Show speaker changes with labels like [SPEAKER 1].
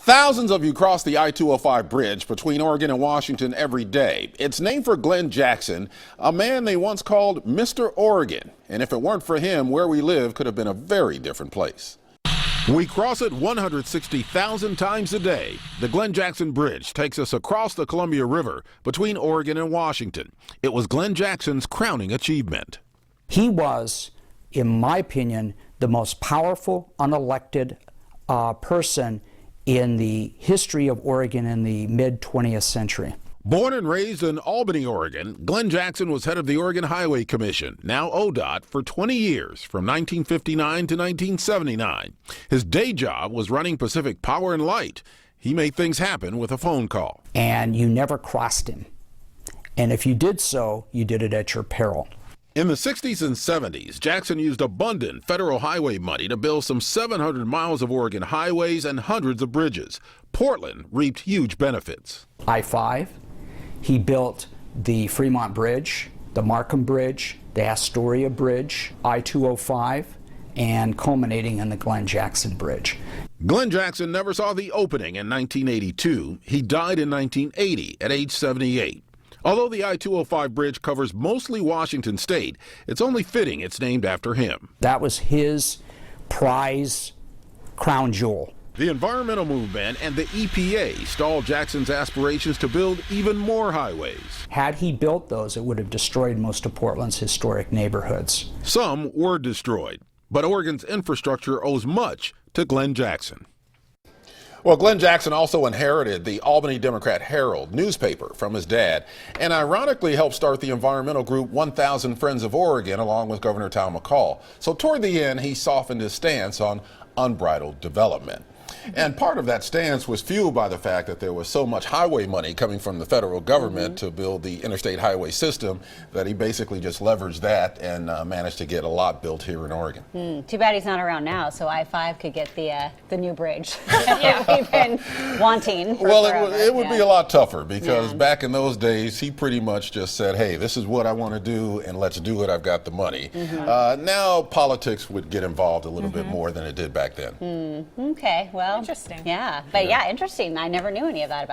[SPEAKER 1] Thousands of you cross the I-205 bridge between Oregon and Washington every day. It's named for Glenn Jackson, a man they once called Mr. Oregon. And if it weren't for him, where we live could have been a very different place. We cross it 160,000 times a day. The Glenn Jackson Bridge takes us across the Columbia River between Oregon and Washington. It was Glenn Jackson's crowning achievement.
[SPEAKER 2] He was, in my opinion, the most powerful unelected person in the history of Oregon in the mid-20th century.
[SPEAKER 1] Born and raised in Albany, Oregon, Glenn Jackson was head of the Oregon Highway Commission, now ODOT, for 20 years, from 1959 to 1979. His day job was running Pacific Power and Light. He made things happen with a phone call.
[SPEAKER 2] And you never crossed him. And if you did so, you did it at your peril.
[SPEAKER 1] In the 60s and 70s, Jackson used abundant federal highway money to build some 700 miles of Oregon highways and hundreds of bridges. Portland reaped huge benefits.
[SPEAKER 2] I-5, he built the Fremont Bridge, the Markham Bridge, the Astoria Bridge, I-205, and culminating in the Glenn Jackson Bridge.
[SPEAKER 1] Glenn Jackson never saw the opening in 1982. He died in 1980 at age 78. Although the I-205 bridge covers mostly Washington state, it's only fitting it's named after him.
[SPEAKER 2] That was his prize crown jewel.
[SPEAKER 1] The environmental movement and the EPA stalled Jackson's aspirations to build even more highways.
[SPEAKER 2] Had he built those, it would have destroyed most of Portland's historic neighborhoods.
[SPEAKER 1] Some were destroyed, but Oregon's infrastructure owes much to Glenn Jackson. Well, Glenn Jackson also inherited the Albany Democrat-Herald newspaper from his dad and ironically helped start the environmental group 1,000 Friends of Oregon along with Governor Tom McCall. So toward the end, he softened his stance on unbridled development. And part of that stance was fueled by the fact that there was so much highway money coming from the federal government to build the interstate highway system that he basically just leveraged that and managed to get a lot built here in Oregon.
[SPEAKER 3] Too bad he's not around now, so I-5 could get the new bridge that we've been wanting for forever.
[SPEAKER 1] It would be a lot tougher because back in those days, he pretty much just said, hey, this is what I want to do and let's do it. I've got the money. Now politics would get involved a little bit more than it did back then.
[SPEAKER 3] Okay, well.
[SPEAKER 4] Interesting.
[SPEAKER 3] Yeah, but yeah, interesting. I never knew any of that about